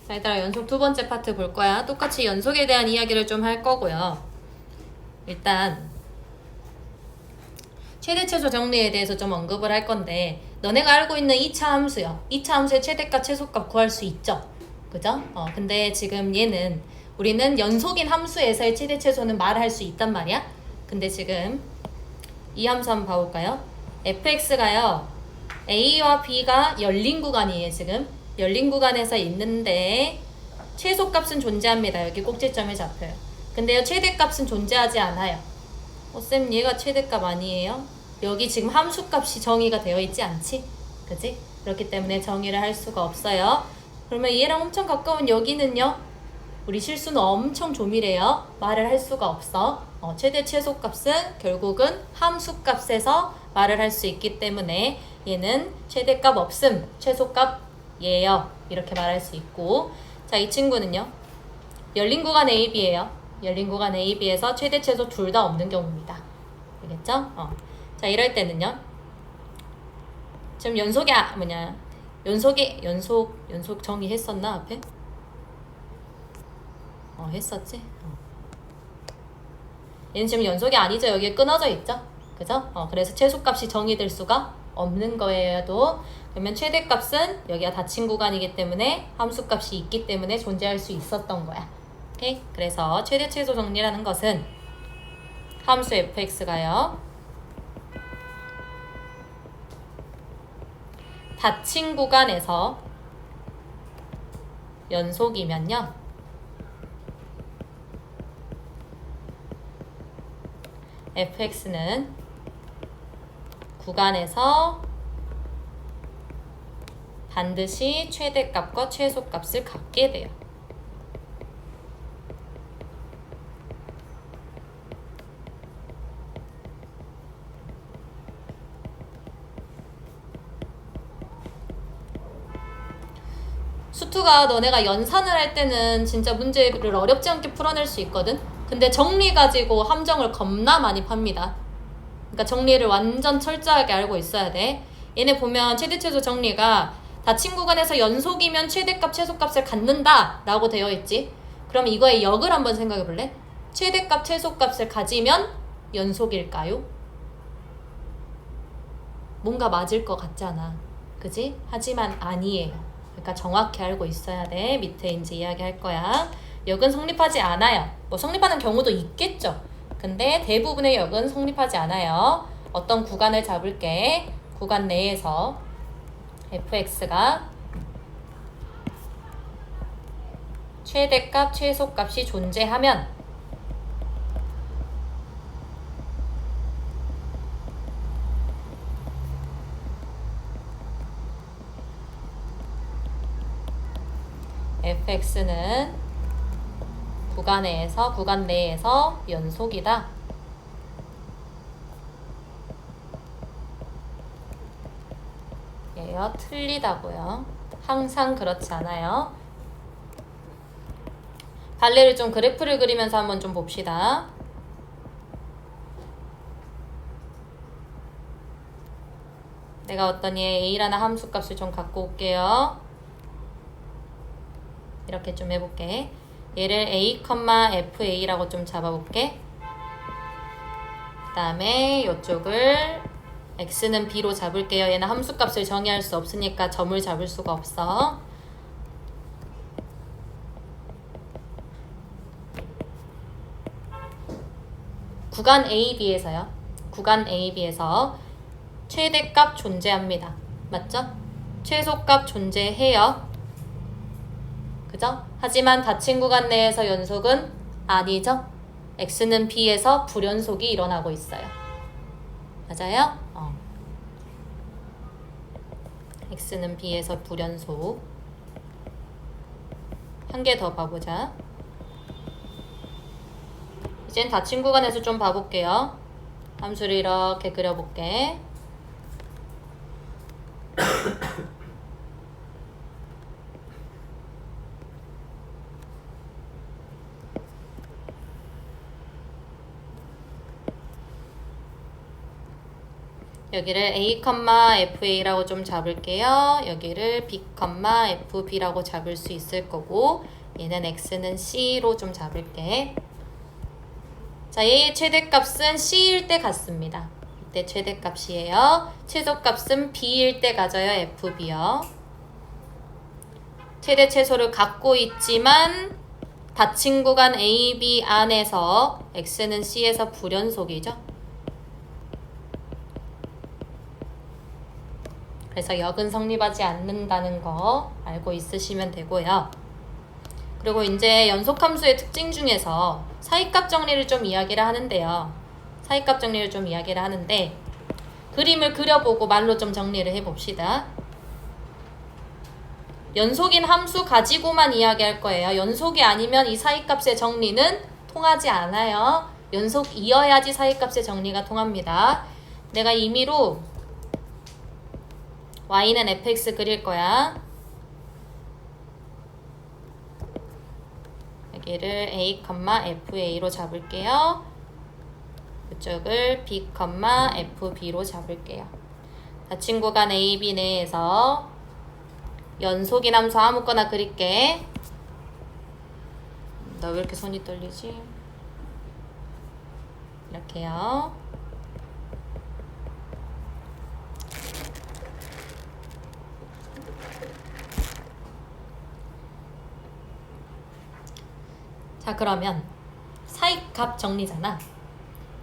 자, 얘들아 연속 두 번째 파트 볼 거야. 똑같이 연속에 대한 이야기를 좀 할 거고요. 일단 최대 최소 정리에 대해서 좀 언급을 할 건데, 너네가 알고 있는 2차 함수요. 2차 함수의 최대값 최소값 구할 수 있죠. 그죠? 근데 지금 얘는 우리는 연속인 함수에서의 최대 최소는 말할 수 있단 말이야. 근데 지금 이 함수 한번 봐볼까요? fx가요 a와 b가 열린 구간이에요. 지금 열린 구간에서 있는데 최소값은 존재합니다. 여기 꼭지점에 잡혀요. 근데요 최대값은 존재하지 않아요. 쌤 얘가 최대값 아니에요? 여기 지금 함수값이 정의가 되어 있지 않지? 그지? 그렇기 때문에 정의를 할 수가 없어요. 그러면 얘랑 엄청 가까운 여기는요? 우리 실수는 엄청 조밀해요. 말을 할 수가 없어. 최대 최소값은 결국은 함수값에서 말을 할 수 있기 때문에 얘는 최대값 없음, 최소값 예요. 이렇게 말할 수 있고, 자, 이 친구는요. 열린 구간 AB예요. 열린 구간 AB에서 최대 최소 둘 다 없는 경우입니다. 알겠죠? 자, 이럴 때는요. 지금 연속 정의했었나 앞에? 했었지? 얘는 지금 연속이 아니죠. 여기에 끊어져 있죠? 그죠? 그래서 최소값이 정의될 수가 없는 거예요. 또 그러면 최대값은 여기가 닫힌 구간이기 때문에 함수값이 있기 때문에 존재할 수 있었던 거야. 오케이? 그래서 최대 최소 정리라는 것은 함수 fx가요 닫힌 구간에서 연속이면요 fx는 구간에서 반드시 최대값과 최소값을 갖게 돼요. 수투가 너네가 연산을 할 때는 진짜 문제를 어렵지 않게 풀어낼 수 있거든. 근데 정리 가지고 함정을 겁나 많이 팝니다. 그러니까 정리를 완전 철저하게 알고 있어야 돼. 얘네 보면 최대 최소 정리가 닫힌 구간에서 연속이면 최대값 최소값을 갖는다 라고 되어 있지. 그럼 이거의 역을 한번 생각해 볼래? 최대값 최소값을 가지면 연속일까요? 뭔가 맞을 것 같잖아. 그지? 하지만 아니에요. 그러니까 정확히 알고 있어야 돼. 밑에 이제 이야기할 거야. 역은 성립하지 않아요. 뭐 성립하는 경우도 있겠죠. 근데 대부분의 역은 성립하지 않아요. 어떤 구간을 잡을게. 구간 내에서 fx가 최대값, 최소값이 존재하면 fx는 구간 내에서 연속이다. 예요. 틀리다고요. 항상 그렇지 않아요. 발레를 좀 그래프를 그리면서 한번 좀 봅시다. 내가 어떤 얘 a라는 함수값을 좀 갖고 올게요. 이렇게 좀 해볼게. 얘를 a, fa라고 좀 잡아볼게. 그 다음에 이쪽을 x는 b로 잡을게요. 얘는 함수값을 정의할 수 없으니까 점을 잡을 수가 없어. 구간 AB에서요. 구간 AB에서 최대값 존재합니다. 맞죠? 최소값 존재해요. 그죠? 하지만 닫힌 구간 내에서 연속은 아니죠? x는 b에서 불연속이 일어나고 있어요. 맞아요? x는 b에서 불연속. 한 개 더 봐보자. 이젠 닫힌 구간에서 좀 봐볼게요. 함수를 이렇게 그려볼게. 여기를 a, fa라고 좀 잡을게요. 여기를 b, fb라고 잡을 수 있을 거고 얘는 x는 c로 좀 잡을게. 자, A의 최대값은 C일 때 같습니다. 이때 최대값이에요. 최소값은 B일 때 가져요. FB요. 최대 최소를 갖고 있지만 닫힌 구간 AB 안에서 X는 C에서 불연속이죠. 그래서 역은 성립하지 않는다는 거 알고 있으시면 되고요. 그리고 이제 연속함수의 특징 중에서 사이값 정리를 좀 이야기를 하는데요. 사이값 정리를 좀 이야기를 하는데 그림을 그려보고 말로 좀 정리를 해봅시다. 연속인 함수 가지고만 이야기할 거예요. 연속이 아니면 이 사이값의 정리는 통하지 않아요. 연속이어야지 사이값의 정리가 통합니다. 내가 임의로 y는 fx 그릴 거야. 여기를 a, fa로 잡을게요. 이쪽을 b, fb로 잡을게요. 닫힌 구간 a, b 내에서 연속인 함수 아무거나 그릴게. 나 왜 이렇게 손이 떨리지? 이렇게요. 자, 그러면 사이값 정리잖아.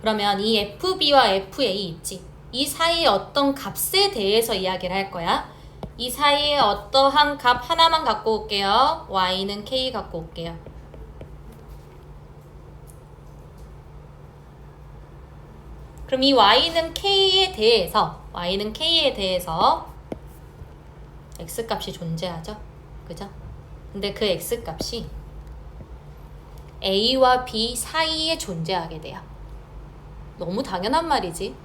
그러면 이 FB와 FA 있지? 이 사이의 어떤 값에 대해서 이야기를 할 거야. 이 사이에 어떠한 값 하나만 갖고 올게요. Y는 K 갖고 올게요. 그럼 이 Y는 K에 대해서 X값이 존재하죠. 그죠? 근데 그 X값이 A와 B 사이에 존재하게 돼요. 너무 당연한 말이지.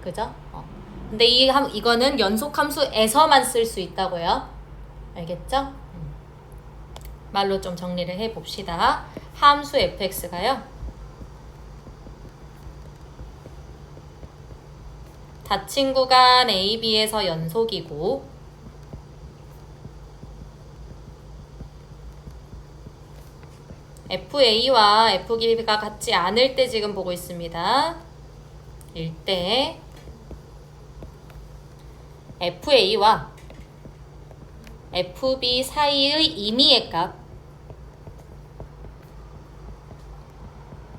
그죠? 근데 이거는 연속함수에서만 쓸 수 있다고요. 알겠죠? 말로 좀 정리를 해봅시다. 함수 fx가요. 닫힌 구간 a, b에서 연속이고 FA와 FB가 같지 않을 때 지금 보고 있습니다. 일 때 FA와 FB 사이의 임의의 값,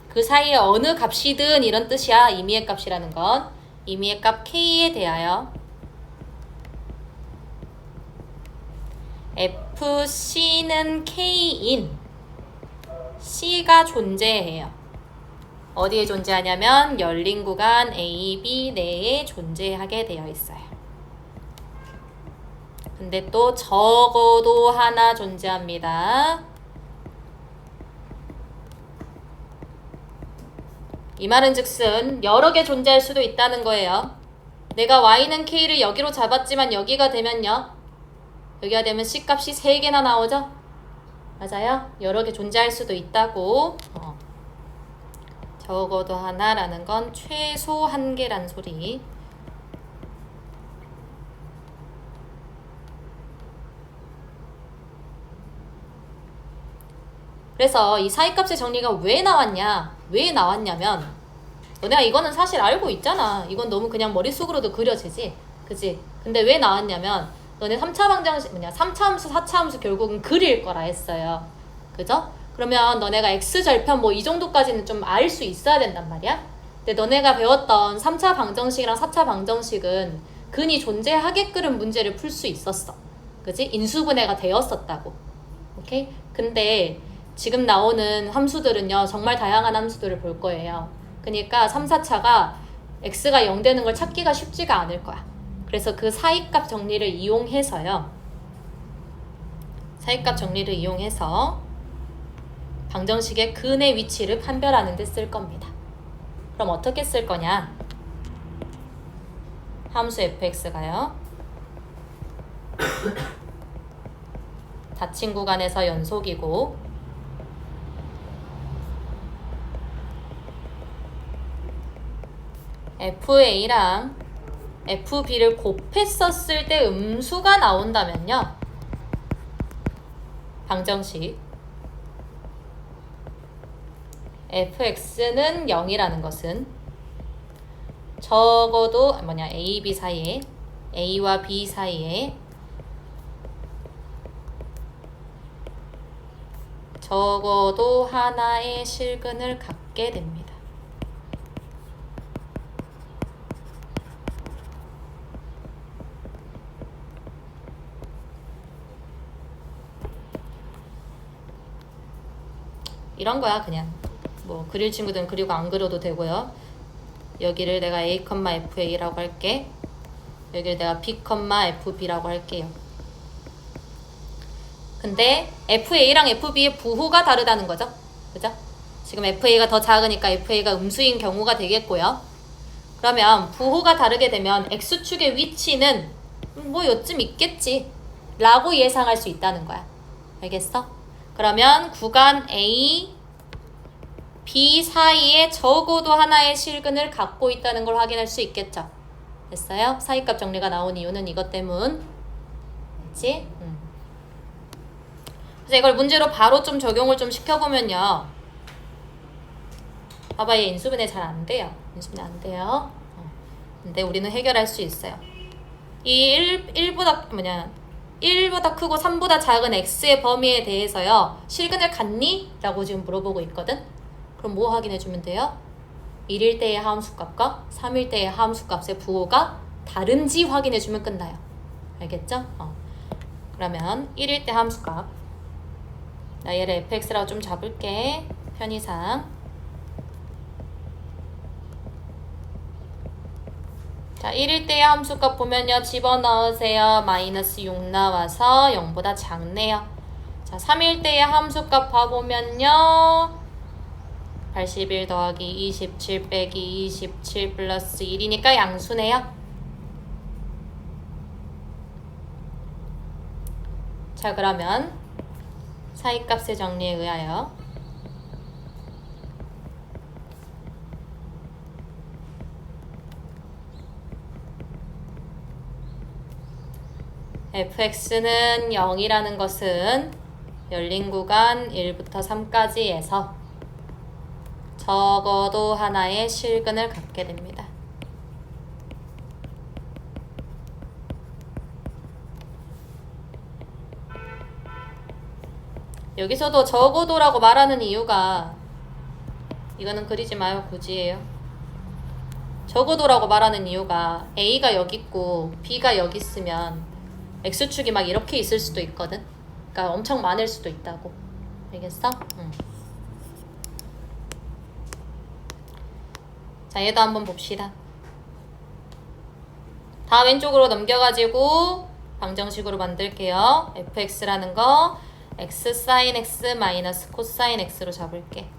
그 사이에 어느 값이든 이런 뜻이야. 임의의 값이라는 건 임의의 값 K에 대하여 FC는 K인 C가 존재해요. 어디에 존재하냐면 열린 구간 A, B 내에 존재하게 되어 있어요. 근데 또 적어도 하나 존재합니다. 이 말은 즉슨 여러 개 존재할 수도 있다는 거예요. 내가 Y는 K를 여기로 잡았지만 여기가 되면요. 여기가 되면 C값이 3개나 나오죠? 맞아요? 여러 개 존재할 수도 있다고. 적어도 하나라는 건 최소 1개란 소리. 그래서 이 사이값의 정리가 왜 나왔냐면 너네가 이거는 사실 알고 있잖아. 이건 너무 그냥 머릿속으로도 그려지지. 그치? 근데 왜 나왔냐면 너네 3차 방정식 3차 함수, 4차 함수 결국은 그릴 거라 했어요. 그죠? 그러면 너네가 x절편 뭐 이 정도까지는 좀 알 수 있어야 된단 말이야. 근데 너네가 배웠던 3차 방정식이랑 4차 방정식은 근이 존재하게끔 문제를 풀 수 있었어. 그지? 인수분해가 되었었다고. 오케이? 근데 지금 나오는 함수들은요. 정말 다양한 함수들을 볼 거예요. 그러니까 3, 4차가 x가 0 되는 걸 찾기가 쉽지가 않을 거야. 그래서 그 사이값 정리를 이용해서요. 사이값 정리를 이용해서 방정식의 근의 위치를 판별하는 데 쓸 겁니다. 그럼 어떻게 쓸 거냐? 함수 fx가요. 닫힌 구간에서 연속이고 FA랑 FB를 곱했었을 때 음수가 나온다면요. 방정식 fx는 0이라는 것은 적어도 A, B 사이에 A와 B 사이에 적어도 하나의 실근을 갖게 됩니다. 이런 거야. 그냥 뭐 그릴 친구들은 그리고 안 그려도 되고요. 여기를 내가 A, FA라고 할게. 여기를 내가 B, FB라고 할게요. 근데 FA랑 FB의 부호가 다르다는 거죠. 그죠? 지금 FA가 더 작으니까 FA가 음수인 경우가 되겠고요. 그러면 부호가 다르게 되면 X축의 위치는 뭐 요쯤 있겠지 라고 예상할 수 있다는 거야. 알겠어? 그러면 구간 A, B 사이에 적어도 하나의 실근을 갖고 있다는 걸 확인할 수 있겠죠. 됐어요? 사이값 정리가 나온 이유는 이것 때문. 그치? 그래서 이걸 문제로 바로 좀 적용을 좀 시켜보면요. 봐봐, 얘 인수분해 잘 안 돼요. 인수분해 안 돼요. 근데 우리는 해결할 수 있어요. 이 1보다 크고 3보다 작은 x의 범위에 대해서요. 실근을 갖니? 라고 지금 물어보고 있거든. 그럼 뭐 확인해주면 돼요? 1일 때의 하함수값과 3일 때의 하함수값의 부호가 다른지 확인해주면 끝나요. 알겠죠? 그러면 1일 때 함수값, 나 얘를 fx라고 좀 잡을게. 편의상. 자, 1일 때의 함수값 보면요. 집어넣으세요. 마이너스 6 나와서 0보다 작네요. 자, 3일 때의 함수값 봐보면요. 81 더하기 27 빼기 27 플러스 1이니까 양수네요. 자, 그러면 사이값의 정리에 의하여 fx는 0이라는 것은 열린 구간 1부터 3까지에서 적어도 하나의 실근을 갖게 됩니다. 여기서도 적어도라고 말하는 이유가, 이거는 그리지 마요. 굳이예요. 적어도라고 말하는 이유가 A가 여기 있고 B가 여기 있으면 X축이 막 이렇게 있을 수도 있거든. 그러니까 엄청 많을 수도 있다고. 알겠어? 응. 자, 얘도 한번 봅시다. 다 왼쪽으로 넘겨가지고 방정식으로 만들게요. fx라는 거 x sin x 마이너스 코사인 x로 잡을게.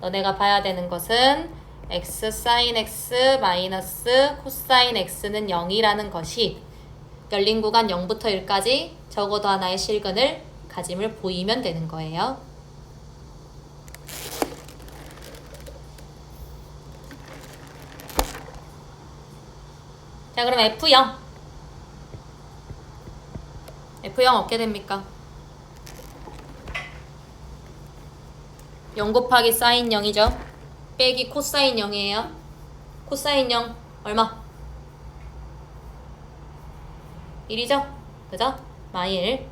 너네가 봐야 되는 것은 x sin x 마이너스 코사인 x는 0이라는 것이 열린 구간 0부터 1까지 적어도 하나의 실근을 가짐을 보이면 되는 거예요. 자, 그럼 F0. F0 어떻게 됩니까? 0 곱하기 사인 0이죠. 빼기 코사인 0이에요. 코사인 0 얼마? 1이죠? 그죠? 마일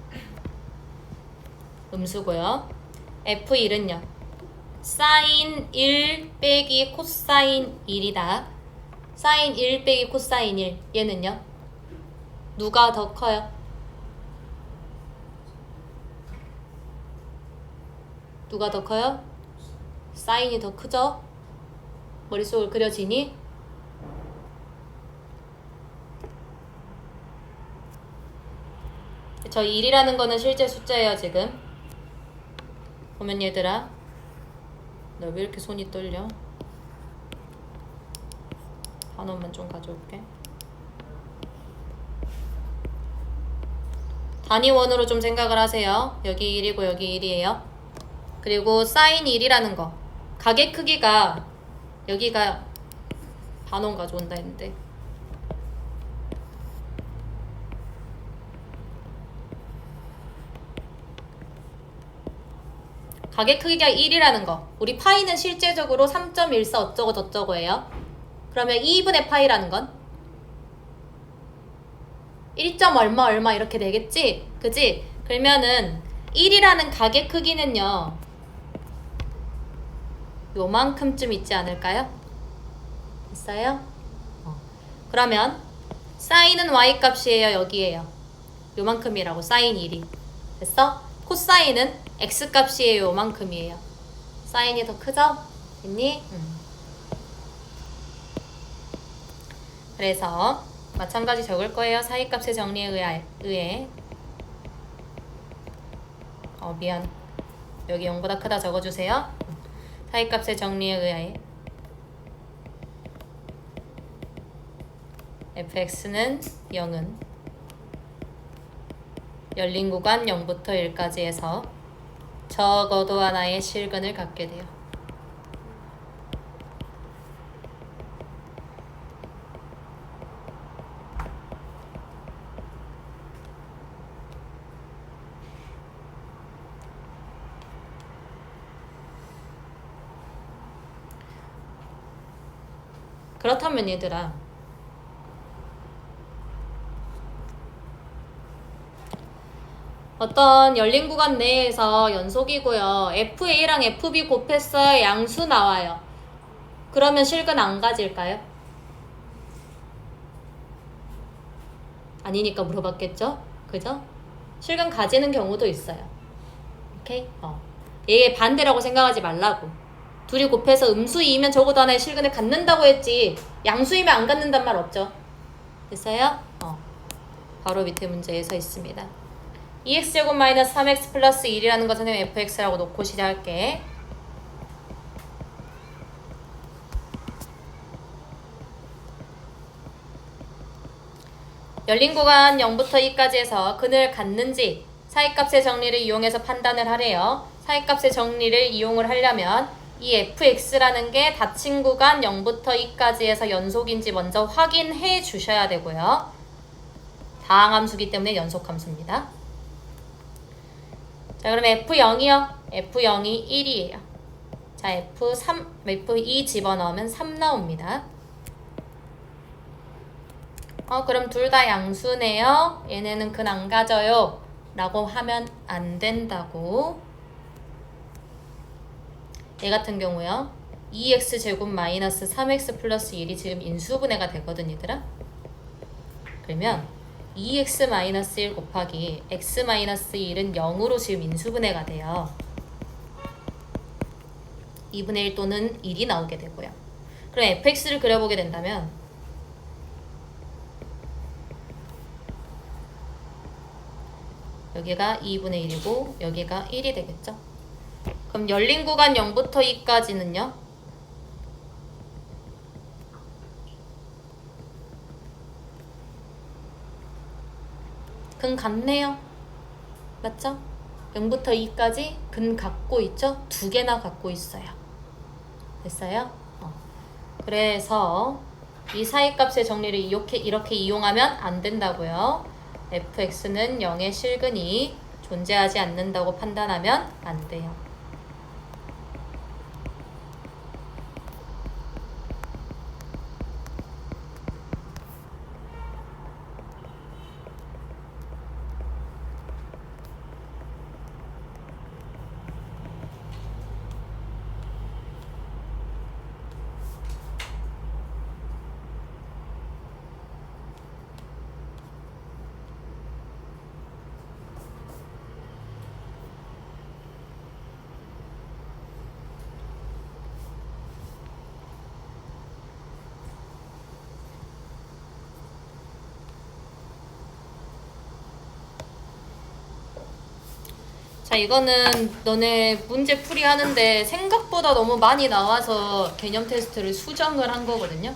음수고요. F1은요. 사인 1 빼기 코사인 1이다. 사인 1 빼기 코사인 1. 얘는요? 누가 더 커요? 누가 더 커요? 사인이 더 크죠? 머릿속으로 그려지니? 저 1이라는 거는 실제 숫자예요. 지금 보면 얘들아, 너 왜 이렇게 손이 떨려? 단원만 좀 가져올게. 단위원으로 좀 생각을 하세요. 여기 1이고 여기 1이에요. 그리고 사인 1이라는 거, 가게 크기가 여기가 반원 가져온다 했는데 가계 크기가 1이라는 거. 우리 파이는 실제적으로 3.14 어쩌고 저쩌고예요. 그러면 2분의 파이라는 건 1. 얼마 얼마 이렇게 되겠지? 그지? 그러면은 1이라는 가계 크기는요. 요만큼쯤 있지 않을까요? 있어요? 그러면 사인은 y 값이에요, 여기에요. 요만큼이라고, 사인 1이. 됐어? 코사인은 x 값이에요, 요만큼이에요. 사인이 더 크죠? 됐니? 그래서 마찬가지 적을 거예요. 사이값의 정리에 의해. 미안. 여기 0보다 크다 적어주세요. 사이값의 정리에 의해 fx는 0은 열린 구간 0부터 1까지 해서 적어도 하나의 실근을 갖게 돼요. 그렇다면 얘들아, 어떤 열린 구간 내에서 연속이고요. FA랑 FB 곱했어야 양수 나와요. 그러면 실근 안 가질까요? 아니니까 물어봤겠죠? 그죠? 실근 가지는 경우도 있어요. 오케이? 얘 반대라고 생각하지 말라고. 둘이 곱해서 음수이면 적어도 하나의 실근을 갖는다고 했지 양수이면 안 갖는단 말 없죠? 됐어요? 바로 밑에 문제에 서 있습니다. 2x제곱 마이너스 3x 플러스 1이라는 거 선생님 fx라고 놓고 시작할게. 열린 구간 0부터 2까지 해서 근을 갖는지 사이값의 정리를 이용해서 판단을 하래요. 사이값의 정리를 이용을 하려면 이 fx라는 게 닫힌 구간 0부터 2까지 해서 연속인지 먼저 확인해 주셔야 되고요. 다항함수기 때문에 연속함수입니다. 자, 그럼 F0이요. F0이 1이에요. 자, F2 집어넣으면 3 나옵니다. 그럼 둘 다 양수네요. 얘네는 근 안 가져요. 라고 하면 안 된다고. 얘 같은 경우요. 2x제곱 마이너스 3x 플러스 1이 지금 인수분해가 되거든, 얘들아. 그러면 2x-1 곱하기 x-1은 0으로 지금 인수분해가 돼요. 2분의 1 또는 1이 나오게 되고요. 그럼 fx를 그려보게 된다면 여기가 2분의 1이고 여기가 1이 되겠죠. 그럼 열린 구간 0부터 2까지는요. 근 같네요. 맞죠? 0부터 2까지 근 갖고 있죠? 2개나 갖고 있어요. 됐어요? 그래서 이 사이값의 정리를 이렇게 이용하면 안 된다고요. fx는 0의 실근이 존재하지 않는다고 판단하면 안 돼요. 자, 이거는 너네 문제 풀이 하는데 생각보다 너무 많이 나와서 개념 테스트를 수정을 한 거거든요.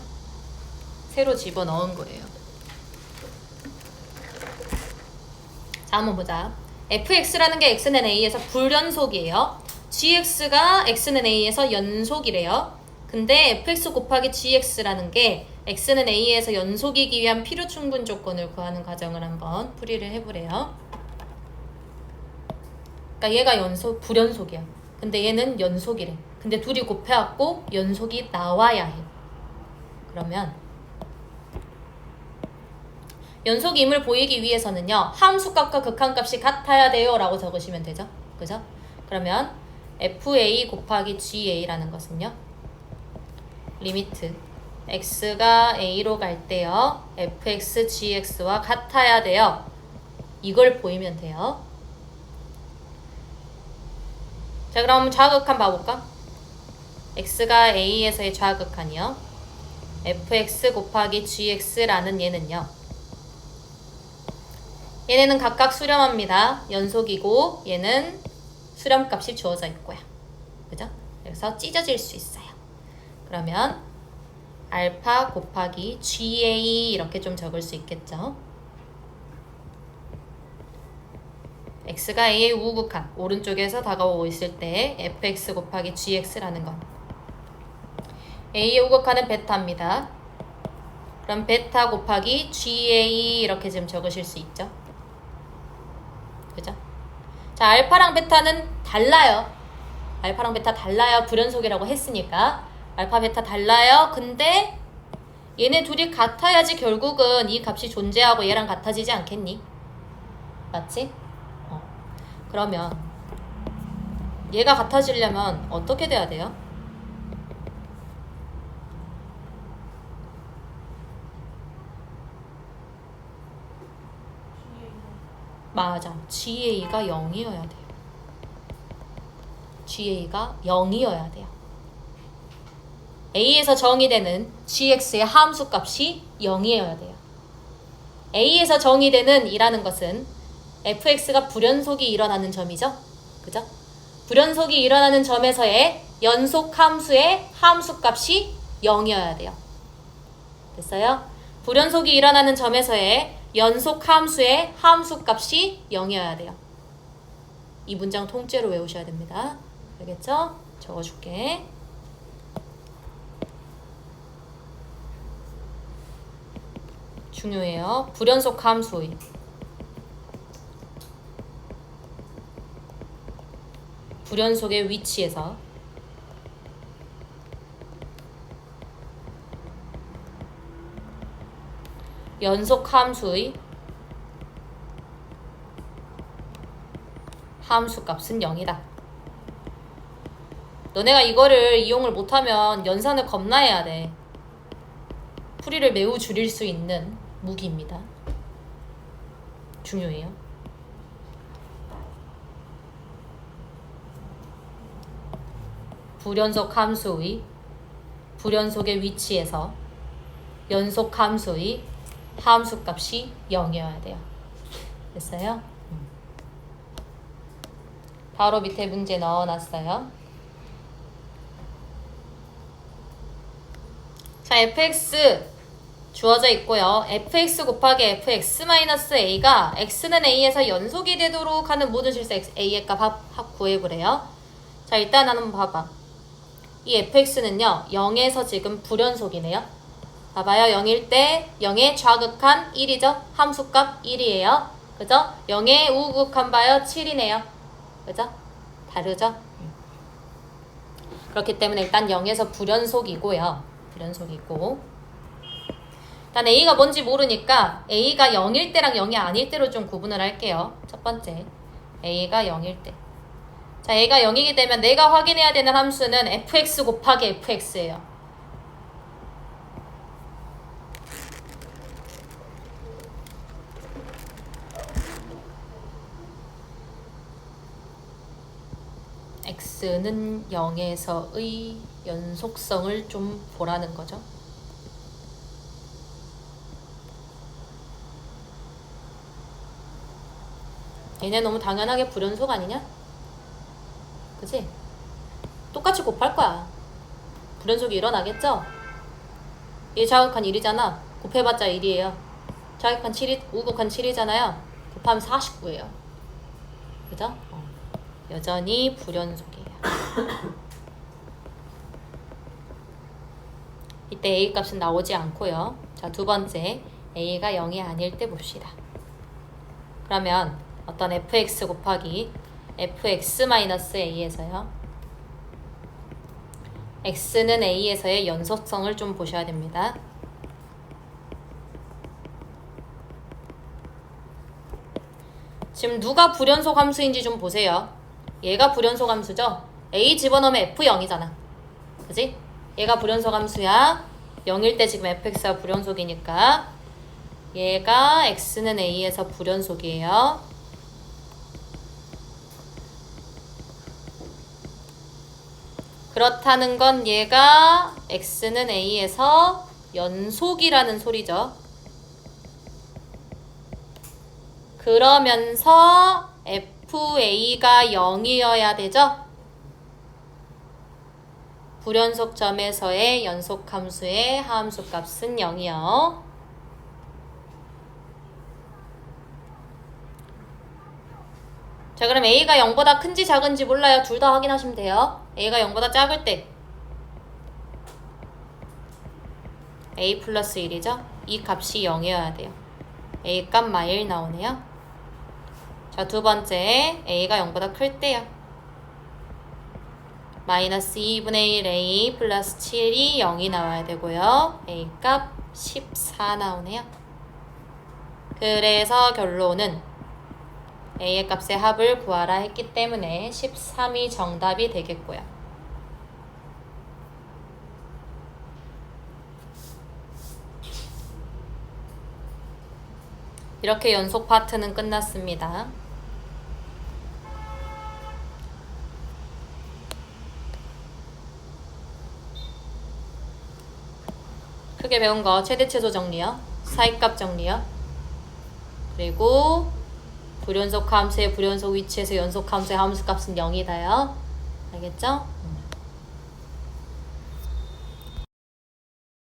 새로 집어넣은 거예요. 자, 한번 보자. fx라는 게 x는 a에서 불연속이에요. gx가 x는 a에서 연속이래요. 근데 fx 곱하기 gx라는 게 x는 a에서 연속이기 위한 필요 충분 조건을 구하는 과정을 한번 풀이를 해보래요. 그러니까 얘가 불연속이야. 근데 얘는 연속이래. 근데 둘이 곱해갖고 연속이 나와야 해. 그러면 연속임을 보이기 위해서는요. 함수값과 극한값이 같아야 돼요 라고 적으시면 되죠. 그죠? 그러면 FA 곱하기 GA라는 것은요. 리미트 x가 a로 갈 때요. fx, gx와 같아야 돼요. 이걸 보이면 돼요. 자, 그럼 좌극한 봐볼까? x가 a에서의 좌극한이요. fx 곱하기 gx라는 얘는요. 얘네는 각각 수렴합니다. 연속이고 얘는 수렴값이 주어져 있고요. 그죠? 그래서 찢어질 수 있어요. 그러면 알파 곱하기 GA 이렇게 좀 적을 수 있겠죠. x가 a의 우극한 오른쪽에서 다가오고 있을 때 fx 곱하기 gx라는 건 a의 우극한은 베타입니다. 그럼 베타 곱하기 GA 이렇게 지금 적으실 수 있죠. 그죠? 자, 알파랑 베타는 달라요. 알파랑 베타 달라요. 불연속이라고 했으니까. 알파, 베타 달라요. 근데 얘네 둘이 같아야지 결국은 이 값이 존재하고 얘랑 같아지지 않겠니? 맞지? 그러면 얘가 같아지려면 어떻게 돼야 돼요? 맞아. GA가 0이어야 돼요. GA가 0이어야 돼요. A에서 정의되는 GX의 함수값이 0이어야 돼요. A에서 정의되는 이라는 것은 fx가 불연속이 일어나는 점이죠. 그죠? 불연속이 일어나는 점에서의 연속 함수의 함수값이 0이어야 돼요. 됐어요? 불연속이 일어나는 점에서의 연속 함수의 함수값이 0이어야 돼요. 이 문장 통째로 외우셔야 됩니다. 알겠죠? 적어줄게. 중요해요. 불연속 함수의 불연속의 위치에서 연속 함수의 함수값은 0이다. 너네가 이거를 이용을 못하면 연산을 겁나 해야 돼. 풀이를 매우 줄일 수 있는 무기입니다. 중요해요. 불연속 함수의 불연속의 위치에서 연속 함수의 함수값이 0이어야 돼요. 됐어요? 바로 밑에 문제 넣어놨어요. 자, fx 주어져 있고요. fx 곱하기 fx-a가 x는 a에서 연속이 되도록 하는 모든 실수 a의 값 구해보래요. 자, 일단 한번 봐봐. 이 fx는요 0에서 지금 불연속이네요. 봐봐요. 0일 때 0의 좌극한 1이죠. 함수값 1이에요. 그죠? 0의 우극한 봐요. 7이네요. 그죠? 다르죠? 그렇기 때문에 일단 0에서 불연속이고요. 불연속이고 일단 a가 뭔지 모르니까 a가 0일 때랑 0이 아닐 때로 좀 구분을 할게요. 첫 번째 a가 0일 때 자, a가 0이게 되면 내가 확인해야 되는 함수는 fx 곱하기 fx예요. x는 0에서의 연속성을 좀 보라는 거죠. 얘네 너무 당연하게 불연속 아니냐? 그치? 똑같이 곱할 거야. 불연속이 일어나겠죠? 얘 좌극한 1이잖아. 곱해봤자 1이에요. 좌극한 7이, 우극한 7이잖아요. 곱하면 49예요. 그죠? 여전히 불연속이에요. 이때 a 값은 나오지 않고요. 자, 두 번째 a가 0이 아닐 때 봅시다. 그러면 어떤 fx 곱하기 fx-a에서요 x는 a에서의 연속성을 좀 보셔야 됩니다. 지금 누가 불연속 함수인지 좀 보세요. 얘가 불연속 함수죠? a 집어넣으면 f0이잖아. 그지? 얘가 불연속 함수야. 0일 때 지금 fx가 불연속이니까 얘가 x는 a에서 불연속이에요. 그렇다는 건 얘가 x는 a에서 연속이라는 소리죠. 그러면서 fa가 0이어야 되죠? 불연속점에서의 연속함수의 하함수 값은 0이요. 자, 그럼 a가 0보다 큰지 작은지 몰라요. 둘 다 확인하시면 돼요. a가 0보다 작을 때 a 플러스 1이죠? 이 값이 0이어야 돼요. a 값 -1 나오네요. 자, 두 번째 a가 0보다 클 때요. 마이너스 2분의 1 a 플러스 7이 0이 나와야 되고요. a 값 14 나오네요. 그래서 결론은 a의 값의 합을 구하라 했기 때문에 13이 정답이 되겠고요. 이렇게 연속 파트는 끝났습니다. 크게 배운 거 최대 최소 정리요. 사이값 정리요. 그리고 불연속 함수의 불연속 위치에서 연속 함수의 함수값은 0이다요. 알겠죠?